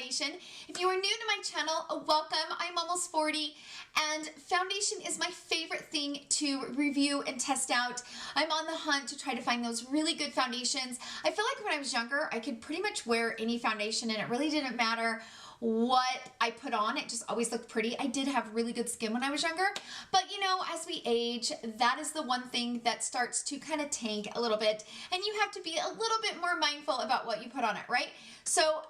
foundation. If you are new to my channel, welcome. I'm almost 40 and foundation is my favorite thing to review and test out. I'm on the hunt to try to find those really good foundations. I feel like when I was younger, I could pretty much wear any foundation and it really didn't matter what I put on. It just always looked pretty. I did have really good skin when I was younger, but you know, as we age, that is the one thing that starts to kind of tank a little bit, and you have to be a little bit more mindful about what you put on it, right? So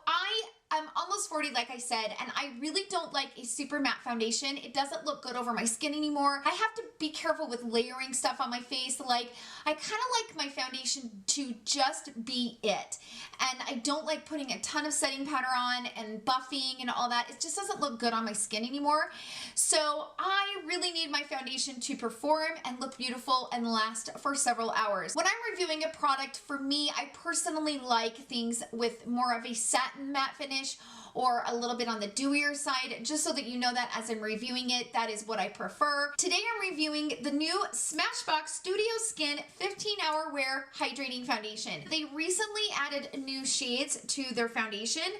I'm almost 40, like I said, and I really don't like a super matte foundation. It doesn't look good over my skin anymore. I have to be careful with layering stuff on my face. Like, I kind of like my foundation to just be it. And I don't like putting a ton of setting powder on and buffing and all that. It just doesn't look good on my skin anymore. So I really need my foundation to perform and look beautiful and last for several hours. When I'm reviewing a product, for me, I personally like things with more of a satin matte finish or a little bit on the dewier side, just so that you know that as I'm reviewing it, that is what I prefer. Today I'm reviewing the new Smashbox Studio Skin 15-Hour Wear Hydrating Foundation. They recently added new shades to their foundation,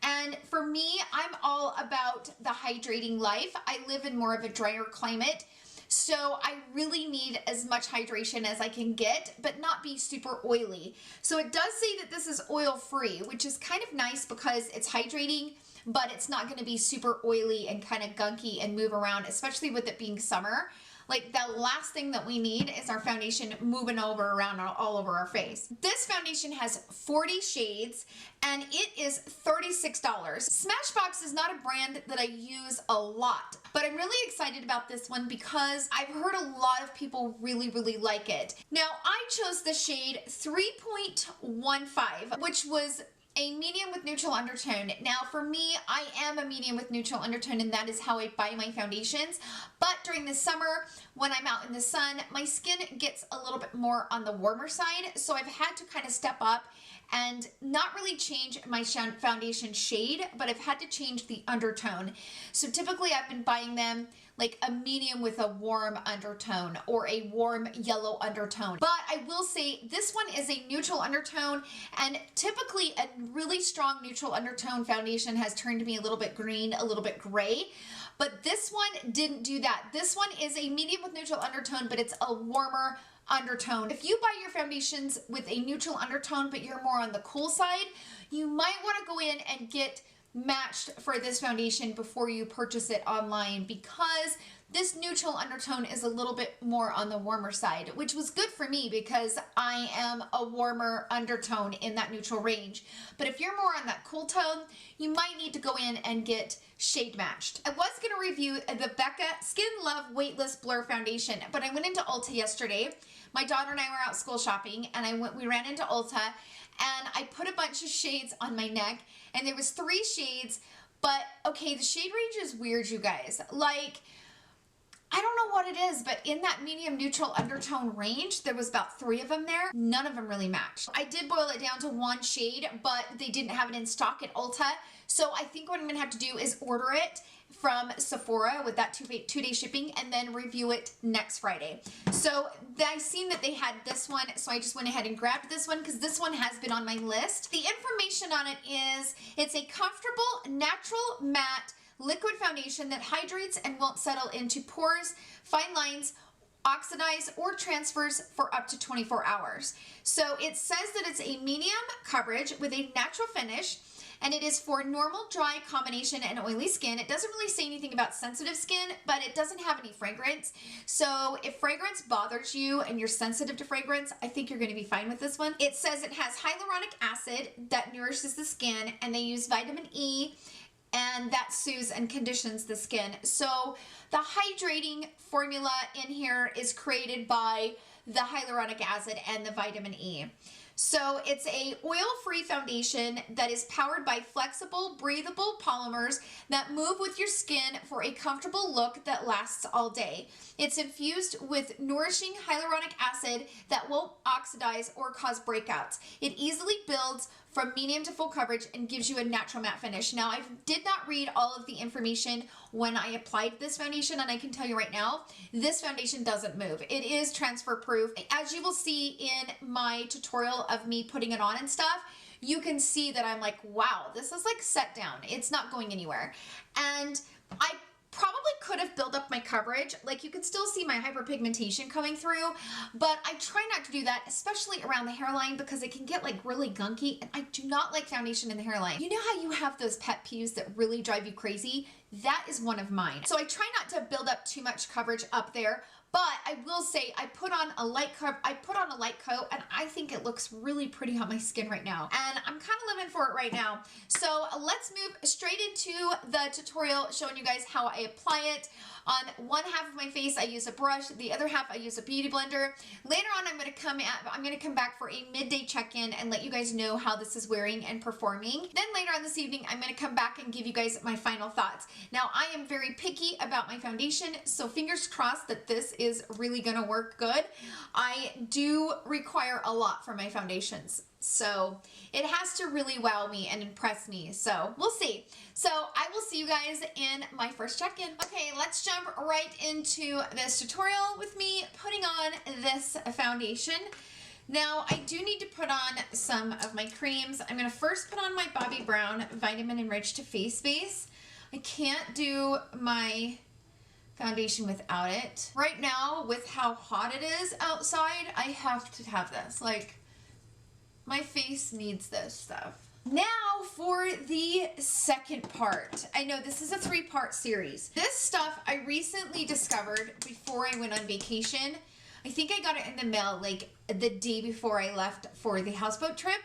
and for me, I'm all about the hydrating life. I live in more of a drier climate, so I really need as much hydration as I can get, but not be super oily. So it does say that this is oil-free, which is kind of nice because it's hydrating, but it's not going to be super oily and kind of gunky and move around, especially with it being summer. Like, the last thing that we need is our foundation moving around all over our face. This foundation has 40 shades and it is $36. Smashbox is not a brand that I use a lot, but I'm really excited about this one because I've heard a lot of people really like it. Now, I chose the shade 3.15, which was a medium with neutral undertone. Now for me, I am a medium with neutral undertone, and that is how I buy my foundations. But during the summer, when I'm out in the sun, my skin gets a little bit more on the warmer side. So I've had to kind of step up and not really change my foundation shade, but I've had to change the undertone. So typically I've been buying them like a medium with a warm undertone or a warm yellow undertone. But I will say this one is a neutral undertone, and typically a really strong neutral undertone foundation has turned me a little bit green, a little bit gray. But this one didn't do that. This one is a medium with neutral undertone, but it's a warmer undertone. If you buy your foundations with a neutral undertone, but you're more on the cool side, you might want to go in and get matched for this foundation before you purchase it online, because this neutral undertone is a little bit more on the warmer side, which was good for me because I am a warmer undertone in that neutral range. But if you're more on that cool tone, you might need to go in and get shade matched. I was going to review the Becca Skin Love Weightless Blur Foundation, but I went into Ulta yesterday. My daughter and I were out school shopping, and we ran into Ulta, and I put a bunch of shades on my neck, and there was 3 shades, but okay, the shade range is weird, you guys. Like, I don't know what it is, but in that medium neutral undertone range, there was about 3 of them there. None of them really matched. I did boil it down to 1 shade, but they didn't have it in stock at Ulta. So I think what I'm gonna have to do is order it from Sephora with that 2-day shipping, and then review it next Friday. So I seen that they had this one, so I just went ahead and grabbed this one because this one has been on my list. The information on it is it's a comfortable, natural, matte, liquid foundation that hydrates and won't settle into pores, fine lines, oxidize, or transfers for up to 24 hours. So it says that it's a medium coverage with a natural finish, and it is for normal, dry, combination, and oily skin. It doesn't really say anything about sensitive skin, but it doesn't have any fragrance. So if fragrance bothers you and you're sensitive to fragrance, I think you're going to be fine with this one. It says it has hyaluronic acid that nourishes the skin, and they use vitamin E, and that soothes and conditions the skin. So the hydrating formula in here is created by the hyaluronic acid and the vitamin E. So it's a oil-free foundation that is powered by flexible, breathable polymers that move with your skin for a comfortable look that lasts all day. It's infused with nourishing hyaluronic acid that won't oxidize or cause breakouts. It easily builds from medium to full coverage and gives you a natural matte finish. Now, I did not read all of the information when I applied this foundation, and I can tell you right now, this foundation doesn't move. It is transfer proof. As you will see in my tutorial of me putting it on and stuff, you can see that I'm like, wow, this is like set down. It's not going anywhere. And I probably could have built up my coverage. Like you can still see my hyperpigmentation coming through, but I try not to do that, especially around the hairline, because it can get like really gunky, and I do not like foundation in the hairline. You know how you have those pet peeves that really drive you crazy? That is one of mine. So I try not to build up too much coverage up there, but I will say I put on a light coat, and I think it looks really pretty on my skin right now. And I'm kind of living for it right now. So let's move straight into the tutorial showing you guys how I apply it. On one half of my face, I use a brush. The other half, I use a beauty blender. Later on, I'm gonna come back for a midday check-in and let you guys know how this is wearing and performing. Then later on this evening, I'm gonna come back and give you guys my final thoughts. Now, I am very picky about my foundation, so fingers crossed that this is really gonna work good. I do require a lot from my foundations, so it has to really wow me and impress me. So we'll see. So I will see you guys in my first check-in. Okay, let's jump right into this tutorial with me putting on this foundation. Now I do need to put on some of my creams. I'm gonna first put on my Bobbi Brown Vitamin Enriched Face Base. I can't do my foundation without it. Right now, with how hot it is outside, I have to have this. Like, my face needs this stuff. Now for the second part. I know this is a 3-part series. This stuff I recently discovered before I went on vacation. I think I got it in the mail like the day before I left for the houseboat trip.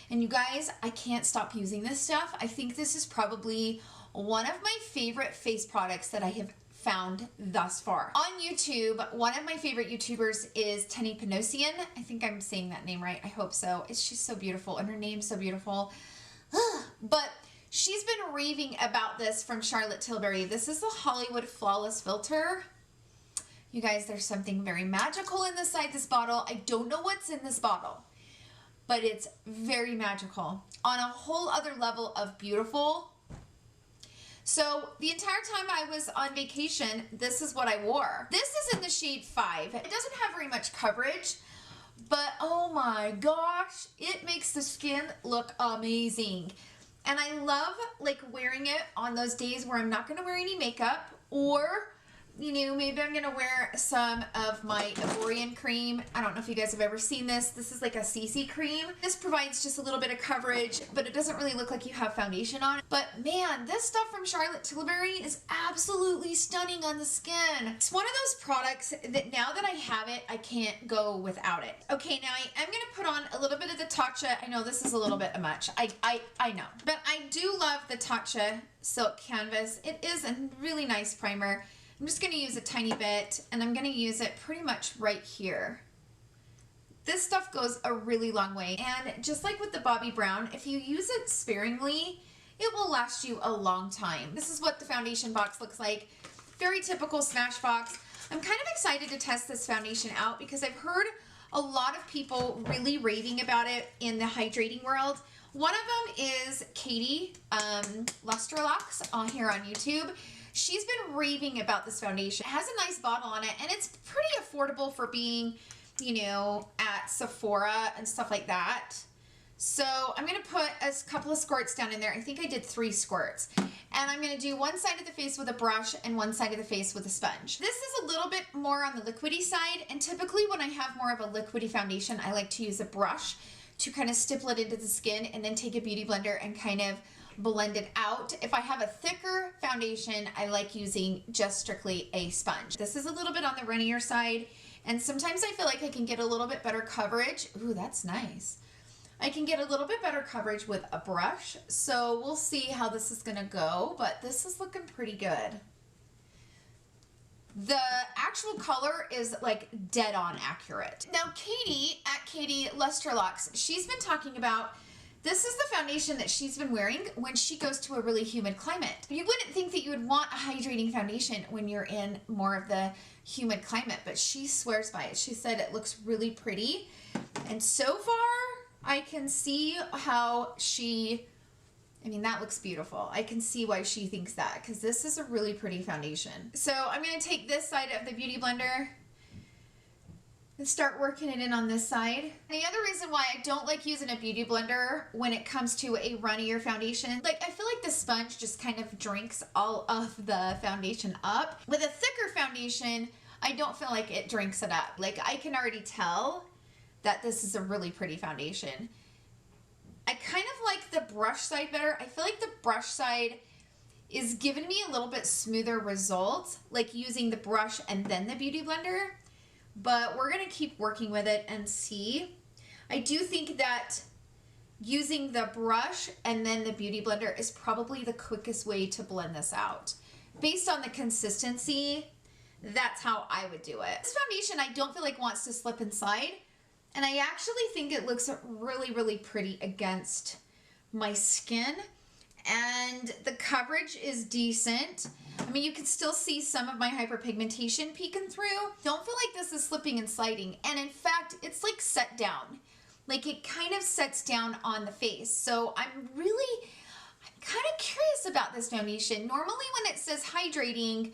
And you guys, I can't stop using this stuff. I think this is probably one of my favorite face products that I have found thus far. On YouTube, one of my favorite YouTubers is Teni Panosian. I think I'm saying that name right. I hope so. She's so beautiful and her name's so beautiful. But she's been raving about this from Charlotte Tilbury. This is the Hollywood Flawless Filter. You guys, there's something very magical inside this bottle. I don't know what's in this bottle, but it's very magical on a whole other level of beautiful. So the entire time I was on vacation, this is what I wore. This is in the shade 5. It doesn't have very much coverage, but oh my gosh, it makes the skin look amazing. And I love like wearing it on those days where I'm not gonna wear any makeup, or you know, maybe I'm gonna wear some of my Aborian cream. I don't know if you guys have ever seen this. This is like a CC cream. This provides just a little bit of coverage, but it doesn't really look like you have foundation on it. But man, this stuff from Charlotte Tilbury is absolutely stunning on the skin. It's one of those products that now that I have it, I can't go without it. Okay, now I am gonna put on a little bit of the Tatcha. I know this is a little bit much. I know. But I do love the Tatcha Silk Canvas. It is a really nice primer. I'm just going to use a tiny bit, and I'm going to use it pretty much right here. This stuff goes a really long way, and just like with the Bobbi Brown, if you use it sparingly, it will last you a long time. This is what the foundation box looks like. Very typical Smashbox. I'm kind of excited to test this foundation out because I've heard a lot of people really raving about it in the hydrating world. One of them is Katie, Lustrelux, here on YouTube. She's been raving about this foundation. It has a nice bottle on it, and it's pretty affordable for being, you know, at Sephora and stuff like that. So I'm going to put a couple of squirts down in there. I think I did 3 squirts. And I'm going to do one side of the face with a brush and one side of the face with a sponge. This is a little bit more on the liquidy side, and typically when I have more of a liquidy foundation, I like to use a brush to kind of stipple it into the skin and then take a beauty blender and kind of blend it out. If I have a thicker foundation, I like using just strictly a sponge. This is a little bit on the runnier side, and sometimes I feel like I can get a little bit better coverage. Ooh, that's nice. I can get a little bit better coverage with a brush, so we'll see how this is gonna go, but this is looking pretty good. The actual color is like dead on accurate. Now Katie at Katie Lustrelux, she's been talking about this is the foundation that she's been wearing when she goes to a really humid climate. You wouldn't think that you would want a hydrating foundation when you're in more of the humid climate, but she swears by it. She said it looks really pretty. And so far, I can see how she, I mean, that looks beautiful. I can see why she thinks that, because this is a really pretty foundation. So I'm going to take this side of the beauty blender and start working it in on this side. And the other reason why I don't like using a beauty blender when it comes to a runnier foundation, like I feel like the sponge just kind of drinks all of the foundation up. With a thicker foundation, I don't feel like it drinks it up. Like I can already tell that this is a really pretty foundation. I kind of like the brush side better. I feel like the brush side is giving me a little bit smoother results, like using the brush and then the beauty blender. But we're gonna keep working with it and see. I do think that using the brush and then the beauty blender is probably the quickest way to blend this out. Based on the consistency, that's how I would do it. This foundation I don't feel like wants to slip inside, and I actually think it looks really, really pretty against my skin, and the coverage is decent. I mean, you can still see some of my hyperpigmentation peeking through. Don't feel like this is slipping and sliding. And in fact, it's like set down. Like it kind of sets down on the face. So I'm kind of curious about this foundation. Normally when it says hydrating,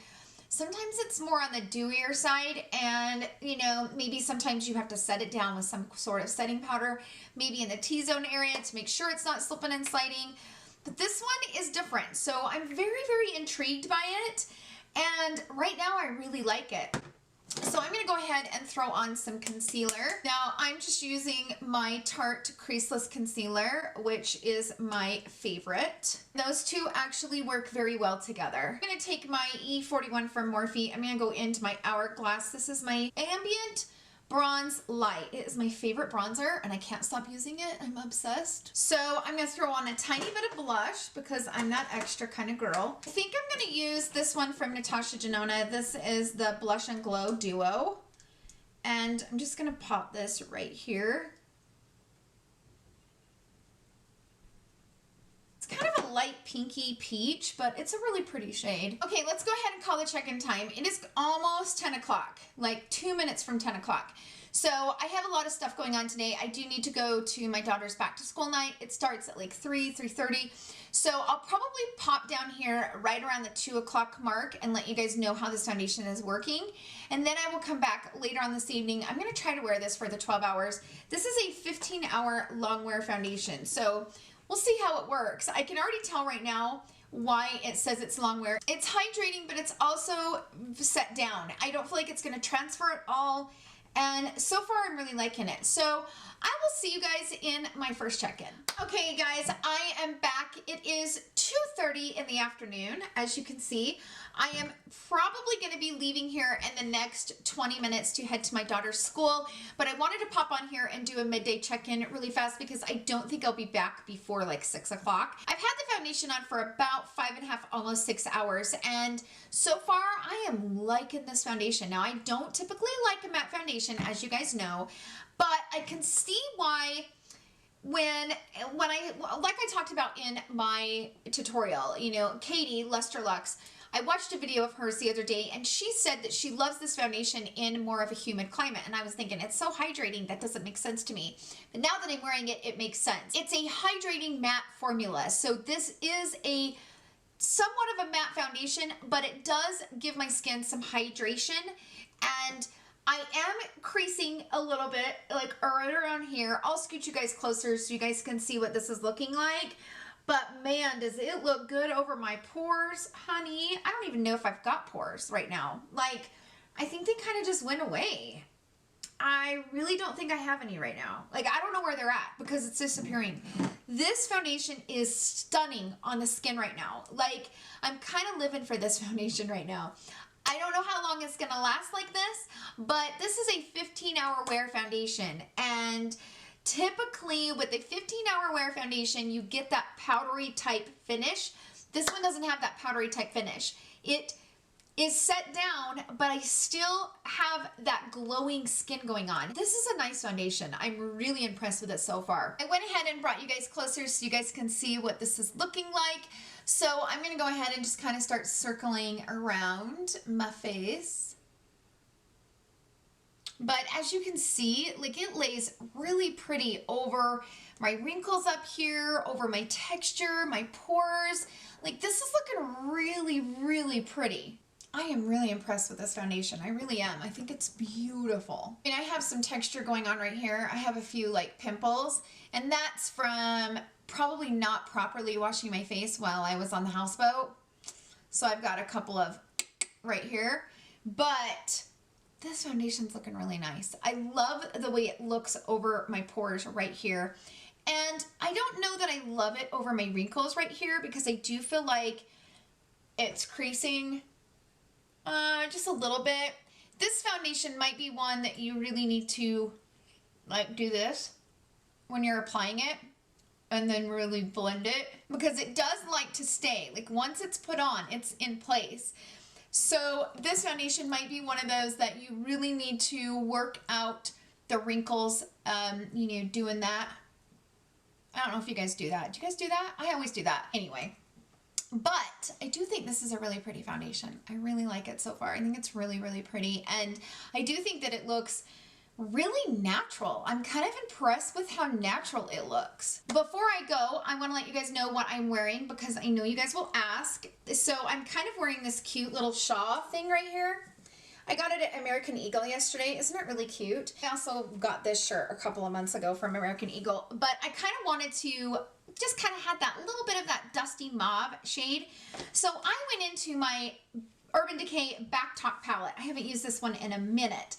sometimes it's more on the dewier side, and you know, maybe sometimes you have to set it down with some sort of setting powder, maybe in the T-zone area to make sure it's not slipping and sliding. But this one is different, so I'm very, very intrigued by it, and right now I really like it. So I'm going to go ahead and throw on some concealer. Now I'm just using my Tarte Creaseless Concealer, which is my favorite. Those two actually work very well together. I'm going to take my E41 from Morphe. I'm going to go into my Hourglass. This is my Ambient Bronze Light. It is my favorite bronzer and I can't stop using it. I'm obsessed. So I'm going to throw on a tiny bit of blush because I'm that extra kind of girl. I think I'm going to use this one from NATASHA DENONA. This is the Blush and Glow Duo. And I'm just going to pop this right here. It's kind of a light pinky peach, but it's a really pretty shade. Okay, let's go ahead and call the check-in time. It is almost 10 o'clock, like 2 minutes from 10 o'clock. So I have a lot of stuff going on today. I do need to go to my daughter's back to school night. It starts at like 3:30. So I'll probably pop down here right around the 2 o'clock mark and let you guys know how this foundation is working. And then I will come back later on this evening. I'm gonna try to wear this for the 12 hours. This is a 15-hour long wear foundation. So we'll see how it works. I can already tell right now why it says it's long wear. It's hydrating, but it's also set down. I don't feel like it's gonna transfer at all. And so far I'm really liking it. So I will see you guys in my first check-in. Okay guys, I am back. It is 2:30 in the afternoon, as you can see. I am probably going to be leaving here in the next 20 minutes to head to my daughter's school, but I wanted to pop on here and do a midday check-in really fast because I don't think I'll be back before like 6 o'clock. I've had the foundation on for about 5.5, almost 6 hours, and so far I am liking this foundation. Now I don't typically like a matte foundation, as you guys know, but I can see why when I, like I talked about in my tutorial, you know, Katie, Lustrelux, I watched a video of hers the other day and she said that she loves this foundation in more of a humid climate, and I was thinking it's so hydrating, that doesn't make sense to me. But now that I'm wearing it, it makes sense. It's a hydrating matte formula, so this is a somewhat of a matte foundation, but it does give my skin some hydration, and I am creasing a little bit, like right around here. I'll scoot you guys closer so you guys can see what this is looking like. But man, does it look good over my pores, honey. I don't even know if I've got pores right now. Like, I think they kind of just went away. I really don't think I have any right now. Like, I don't know where they're at because it's disappearing. This foundation is stunning on the skin right now. Like, I'm kind of living for this foundation right now. I don't know how long it's gonna last like this, but this is a 15-hour wear foundation, and typically with a 15-hour wear foundation, you get that powdery type finish. This one doesn't have that powdery type finish. It is set down, but I still have that glowing skin going on. This is a nice foundation. I'm really impressed with it so far. I went ahead and brought you guys closer so you guys can see what this is looking like. So I'm gonna go ahead and just kind of start circling around my face. But as you can see, like, it lays really pretty over my wrinkles up here, over my texture, my pores. Like, this is looking really, really pretty. I am really impressed with this foundation. I really am. I think it's beautiful. I mean, I have some texture going on right here. I have a few like pimples, and that's from probably not properly washing my face while I was on the houseboat. So I've got a couple of right here, but this foundation's looking really nice. I love the way it looks over my pores right here. And I don't know that I love it over my wrinkles right here because I do feel like it's creasing just a little bit. This foundation might be one that you really need to like do this when you're applying it and then really blend it, because it does like to stay. Like once it's put on, it's in place. So this foundation might be one of those that you really need to work out the wrinkles, you know, doing that. I don't know if you guys do that. Do you guys do that? I always do that. Anyway. But I do think this is a really pretty foundation. I really like it so far. I think it's really, really pretty. And I do think that it looks really natural. I'm kind of impressed with how natural it looks. Before I go, I want to let you guys know what I'm wearing because I know you guys will ask. So I'm kind of wearing this cute little shawl thing right here. I got it at American Eagle yesterday. Isn't it really cute? I also got this shirt a couple of months ago from American Eagle, but I kind of wanted to just kind of had that little bit of that dusty mauve shade. So I went into my Urban Decay BACKTALK palette. I haven't used this one in a minute.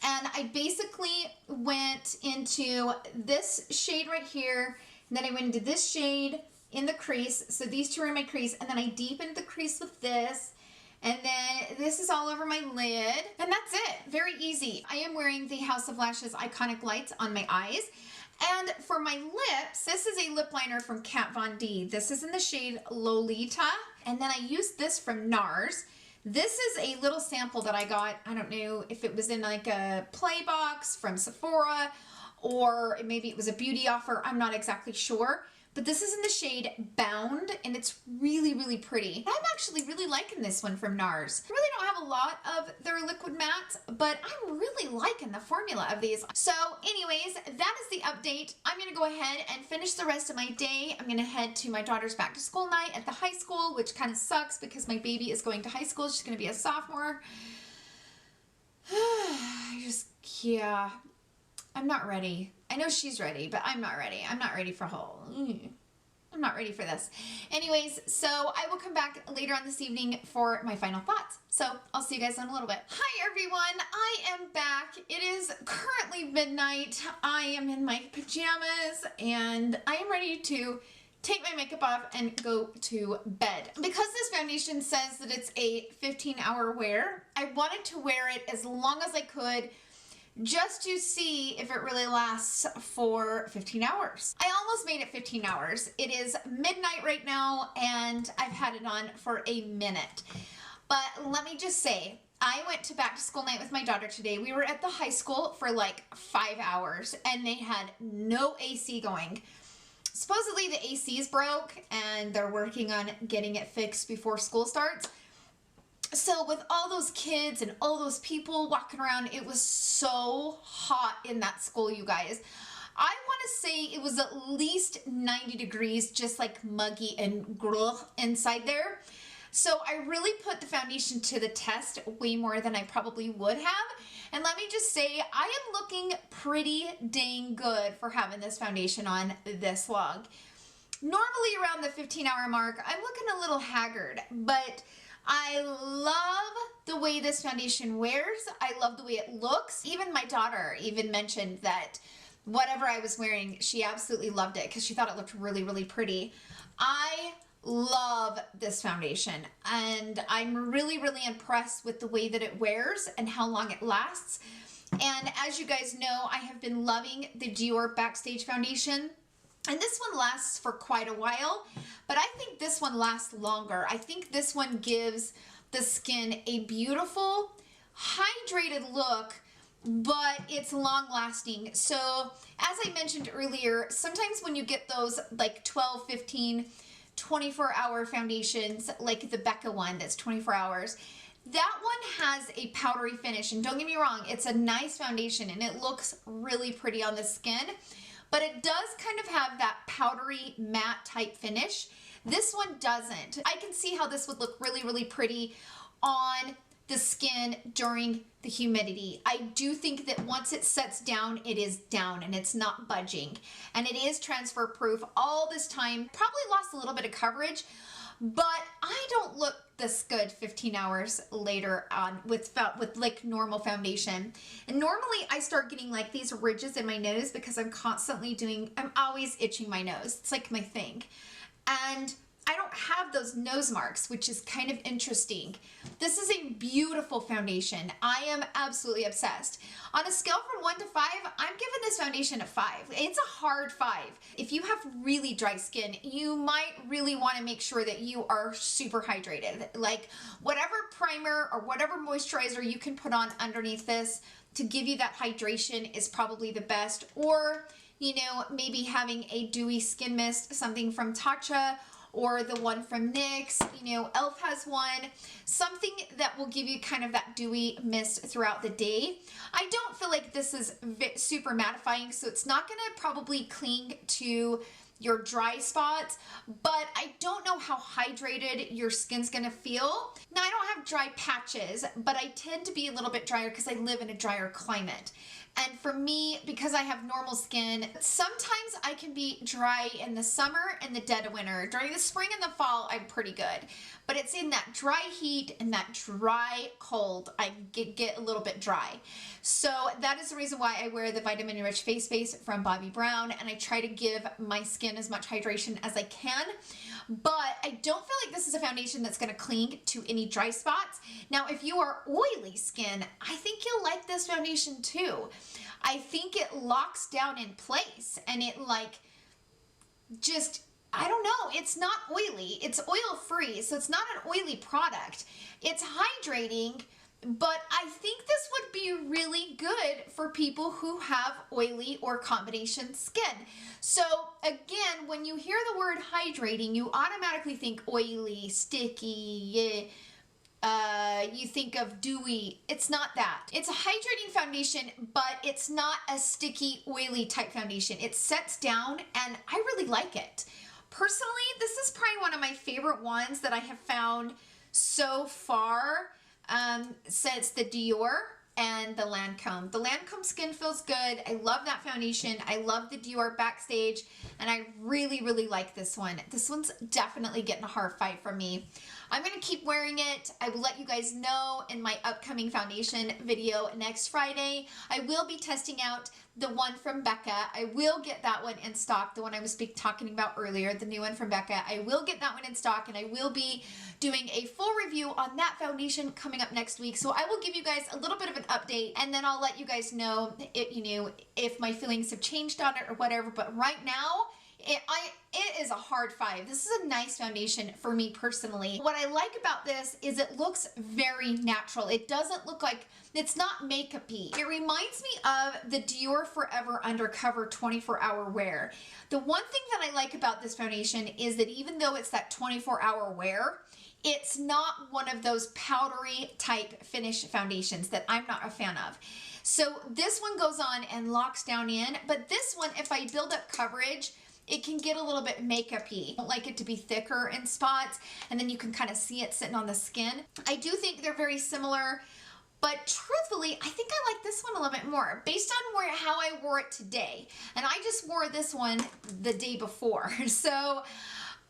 And I basically went into this shade right here, and then I went into this shade in the crease. So these two are in my crease, and then I deepened the crease with this. And then this is all over my lid, and that's it. Very easy. I am wearing the House of Lashes Iconic Lights on my eyes. And for my lips, this is a lip liner from Kat Von D. This is in the shade Lolita. And then I used this from NARS. This is a little sample that I got. I don't know if it was in like a play box from Sephora, or maybe it was a beauty offer. I'm not exactly sure. But this is in the shade Bound, and it's really, really pretty. I'm actually really liking this one from NARS. I really don't have a lot of their liquid mattes, but I'm really liking the formula of these. So anyways, that is the update. I'm gonna go ahead and finish the rest of my day. I'm gonna head to my daughter's back to school night at the high school, which kind of sucks because my baby is going to high school. She's gonna be a sophomore. Yeah. I'm not ready. I know she's ready, but I'm not ready. I'm not ready for I'm not ready for this. Anyways, so I will come back later on this evening for my final thoughts. So I'll see you guys in a little bit. Hi everyone, I am back. It is currently midnight. I am in my pajamas and I am ready to take my makeup off and go to bed. Because this foundation says that it's a 15-hour wear, I wanted to wear it as long as I could, just to see if it really lasts for 15 hours. I almost made it 15 hours. It is midnight right now and I've had it on for a minute. But let me just say, I went to back to school night with my daughter today. We were at the high school for like 5 hours and they had no AC going. Supposedly the AC is broke and they're working on getting it fixed before school starts. So with all those kids and all those people walking around, it was so hot in that school, you guys. I want to say it was at least 90 degrees, just like muggy and grugh inside there. So I really put the foundation to the test way more than I probably would have. And let me just say, I am looking pretty dang good for having this foundation on this long. Normally around the 15-hour mark, I'm looking a little haggard, but I love the way this foundation wears. I love the way it looks. Even my daughter even mentioned that whatever I was wearing, she absolutely loved it because she thought it looked really, really pretty. I love this foundation and I'm really, really impressed with the way that it wears and how long it lasts. And as you guys know, I have been loving the Dior Backstage foundation. And this one lasts for quite a while, but I think this one lasts longer. I think this one gives the skin a beautiful, hydrated look, but it's long lasting. So as I mentioned earlier, sometimes when you get those like 12, 15, 24-hour foundations, like the Becca one that's 24 hours, that one has a powdery finish. And don't get me wrong, it's a nice foundation and it looks really pretty on the skin. But it does kind of have that powdery matte type finish. This one doesn't. I can see how this would look really, really pretty on the skin during the humidity. I do think that once it sets down, it is down and it's not budging. And it is transfer proof all this time. Probably lost a little bit of coverage, but I don't look this good 15 hours later on with like normal foundation. And normally I start getting like these ridges in my nose because I'm always itching my nose. It's like my thing. And I don't have those nose marks, which is kind of interesting. This is a beautiful foundation. I am absolutely obsessed. On a scale from 1 to 5, I'm giving this foundation a 5. It's a hard 5. If you have really dry skin, you might really want to make sure that you are super hydrated. Like whatever primer or whatever moisturizer you can put on underneath this to give you that hydration is probably the best. Or, you know, maybe having a dewy skin mist, something from Tatcha, or the one from NYX, you know, e.l.f. has one, something that will give you kind of that dewy mist throughout the day. I don't feel like this is super mattifying, so it's not gonna probably cling to your dry spots, but I don't know how hydrated your skin's gonna feel. Now, I don't have dry patches, but I tend to be a little bit drier because I live in a drier climate. And for me, because I have normal skin, sometimes I can be dry in the summer and the dead of winter. During the spring and the fall, I'm pretty good. But it's in that dry heat and that dry cold, I get a little bit dry. So that is the reason why I wear the Vitamin Enriched Face Base from Bobbi Brown, and I try to give my skin as much hydration as I can. But I don't feel like this is a foundation that's going to cling to any dry spots. Now, if you are oily skin, I think you'll like this foundation too. I think it locks down in place and it like just, I don't know, it's not oily. It's oil free, so it's not an oily product. It's hydrating, but I think this would be really good for people who have oily or combination skin. So again, when you hear the word hydrating, you automatically think oily, sticky, you think of dewy. It's not that. It's a hydrating foundation, but it's not a sticky, oily type foundation. It sets down and I really like it. Personally, this is probably one of my favorite ones that I have found so far since the Dior and the Lancome. The Lancome skin feels good. I love that foundation. I love the Dior Backstage, and I really, really like this one. This one's definitely getting a hard 5 from me. I'm going to keep wearing it. I will let you guys know in my upcoming foundation video next Friday. I will be testing out the one from Becca. I will get that one in stock, the one I was talking about earlier, the new one from Becca. I will get that one in stock, and I will be doing a full review on that foundation coming up next week. So I will give you guys a little bit of an update, and then I'll let you guys know, if my feelings have changed on it or whatever. But right now, it is a hard 5. This is a nice foundation for me personally. What I like about this is it looks very natural. It doesn't look like, it's not makeup-y. It reminds me of the Dior Forever Undercover 24-hour wear. The one thing that I like about this foundation is that even though it's that 24-hour wear, it's not one of those powdery type finish foundations that I'm not a fan of. So this one goes on and locks down in, but this one, if I build up coverage, it can get a little bit makeup-y. I don't like it to be thicker in spots, and then you can kind of see it sitting on the skin. I do think they're very similar, but truthfully, I think I like this one a little bit more based on how I wore it today. And I just wore this one the day before. So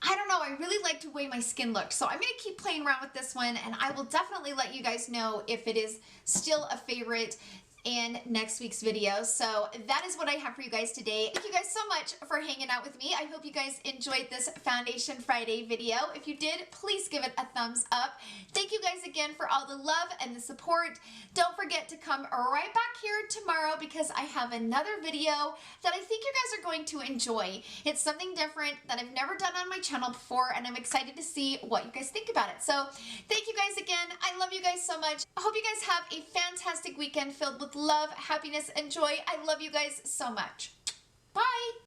I don't know, I really like the way my skin looked. So I'm gonna keep playing around with this one, and I will definitely let you guys know if it is still a favorite in next week's video. So that is what I have for you guys today. Thank you guys so much for hanging out with me. I hope you guys enjoyed this Foundation Friday video. If you did, please give it a thumbs up. Thank you guys again for all the love and the support. Don't forget to come right back here tomorrow because I have another video that I think you guys are going to enjoy. It's something different that I've never done on my channel before, and I'm excited to see what you guys think about it. So thank you guys again. I love you guys so much. I hope you guys have a fantastic weekend filled with love, happiness, and joy. I love you guys so much. Bye.